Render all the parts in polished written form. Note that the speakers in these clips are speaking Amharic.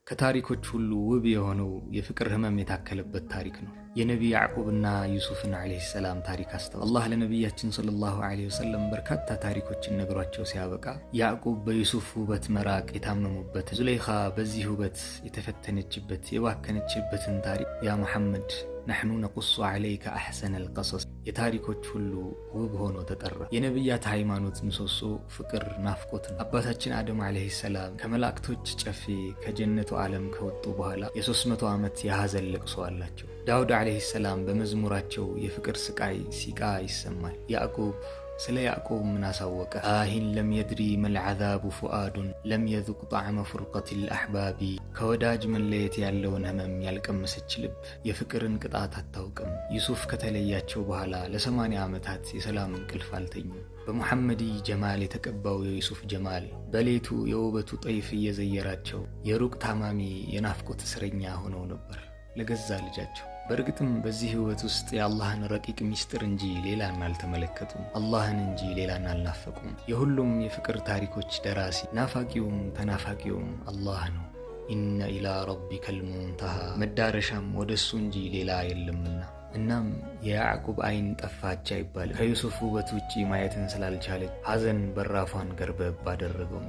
ከታሪኮች ሁሉ ውብ የሆነው የፍቅር ህመም የታከለበት ታሪክ ነው። የነቢይ ያዕቁብና ዩሱፍን ዓለይሂ ሰላም ታሪክ አስተዋል። አላህ ለነቢያችን ሰለላሁ ዐለይሂ ወሰለም በርካታ ታሪኮችን ነግሯቸው ሲያበቃ ያዕቁብ በዩሱፍ ውበት መራቅ የታመሙበት፣ ዙለይኻ በዚህ ውበት የተፈተነችበት የባከነችበትን ታሪክ ያ መሐመድ ነሕኑ ነቁሱ ዐለይከ አሕሰነል ቀሰስ የታሪኮች ሁሉ ውብ ሆኖ ተጠራ። የነቢያት ሃይማኖት ምሰሶ ፍቅር፣ ናፍቆት ነው። አባታችን አደም ዓለይሂ ሰላም ከመላእክቶች ጨፌ ከጀነቱ ዓለም ከወጡ በኋላ የ300 ዓመት የሐዘን ለቅሶ አላቸው። ዳውድ ዓለይሂ ሰላም በመዝሙራቸው የፍቅር ስቃይ ሲቃ ይሰማል። ያዕቁብ ስለ ያዕቁብ ምን አሳወቀ? አሂን ለም የድሪ መልዓዛቡ ፉአዱን ለም የዙቅ ጣዕመ ፉርቀቲል አሕባቢ ከወዳጅ መለየት ያለውን ህመም ያልቀመሰች ልብ የፍቅርን ቅጣት አታውቅም። ዩሱፍ ከተለያቸው በኋላ ለ80 ዓመታት የሰላም እንቅልፍ አልተኙም። በሙሐመዲ ጀማል የተቀባው የዩሱፍ ጀማል በሌቱ የውበቱ ጠይፍ እየዘየራቸው የሩቅ ታማሚ የናፍቆት እስረኛ ሆነው ነበር ለገዛ ልጃቸው። በእርግጥም በዚህ ህይወት ውስጥ የአላህን ረቂቅ ሚስጥር እንጂ ሌላን አልተመለከቱም። አላህን እንጂ ሌላን አልናፈቁም። የሁሉም የፍቅር ታሪኮች ደራሲ ናፋቂውም ተናፋቂውም አላህ ነው። ኢነ ኢላ ረቢከል ሙንተሃ መዳረሻም ወደሱ እንጂ ሌላ የለምና። እናም የያዕቁብ አይን ጠፋች አይባልም። ከዩሱፍ ውበት ውጪ ማየትን ስላልቻለች ሐዘን በራፏን ገርበብ አደረገው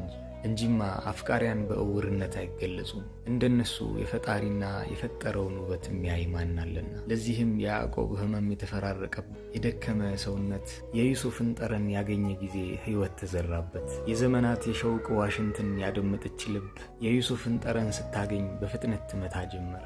እንጂማ አፍቃሪያን በእውርነት አይገለጹም። እንደነሱ የፈጣሪና የፈጠረውን ውበት የሚያይ ማን አለና። ለዚህም የያዕቆብ ህመም የተፈራረቀበት የደከመ ሰውነት የዩሱፍን ጠረን ያገኘ ጊዜ ህይወት ተዘራበት። የዘመናት የሸውቅ ዋሽንትን ያደመጠች ልብ የዩሱፍን ጠረን ስታገኝ በፍጥነት ትመታ ጀመር።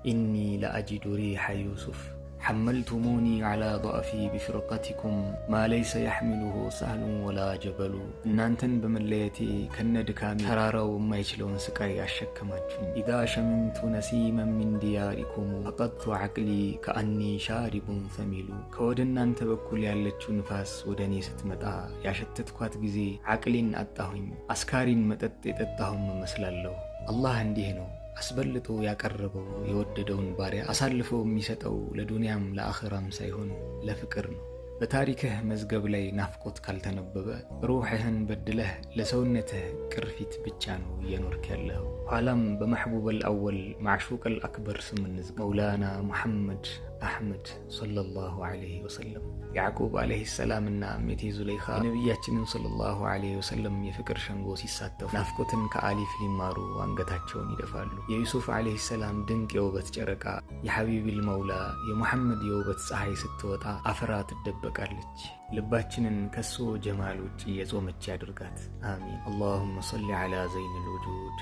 ኢኒ ለአጂዱ ሪሐ ዩሱፍ ሐመልቱሙኒ ዐላ ضዕፊ ቢፍርቀቲኩም ማ ለይሰ የሕሚሉሁ ሰህሉን ወላ ጀበሉ እናንተን በመለየቴ ከነ ድካሚ ተራራው የማይችለውን ስቃይ አሸከማችሁኝ። ኢዛ ሸምምቱ ነሲመን ሚን ዲያሪኩም ፈቀድቱ ዐቅሊ ከአኒ ሻሪቡን ሰሚሉ ከወደ እናንተ በኩል ያለችው ንፋስ ወደ እኔ ስትመጣ ያሸተትኳት ጊዜ ዐቅሊን አጣሁኝ፣ አስካሪን መጠጥ የጠጣሁም እመስላለሁ። አላህ እንዲህ ነው አስበልጦ ያቀረበው የወደደውን ባሪያ አሳልፎ የሚሰጠው ለዱንያም ለአኺራም ሳይሆን ለፍቅር ነው። በታሪክህ መዝገብ ላይ ናፍቆት ካልተነበበ ሩሕህን በድለህ ለሰውነትህ ቅርፊት ብቻ ነው እየኖርክ ያለው። ኋላም በመሕቡበል አወል ማዕሹቀል አክበር ስም እንዝግ መውላና ሙሐመድ አሕመድ ሰለላሁ ዐለይሂ ወሰለም። ያዕቁብ ዓለይሂ ሰላምና እሜቴ ዙለይኻ የነቢያችንን ሰለላሁ ዐለይሂ ወሰለም የፍቅር ሸንጎ ሲሳተፉ ናፍቆትን ከአሊፍ ሊማሩ አንገታቸውን ይደፋሉ። የዩሱፍ ዓለይሂ ሰላም ድንቅ የውበት ጨረቃ የሐቢቢል መውላ የሙሐመድ የውበት ፀሐይ ስትወጣ አፈራ ትደበቃለች። ልባችንን ከሱ ጀማል ውጭ የጾመች ያድርጋት። አሚን። አላሁመ ሰሊ ዐላ ዘይኒል ውጁድ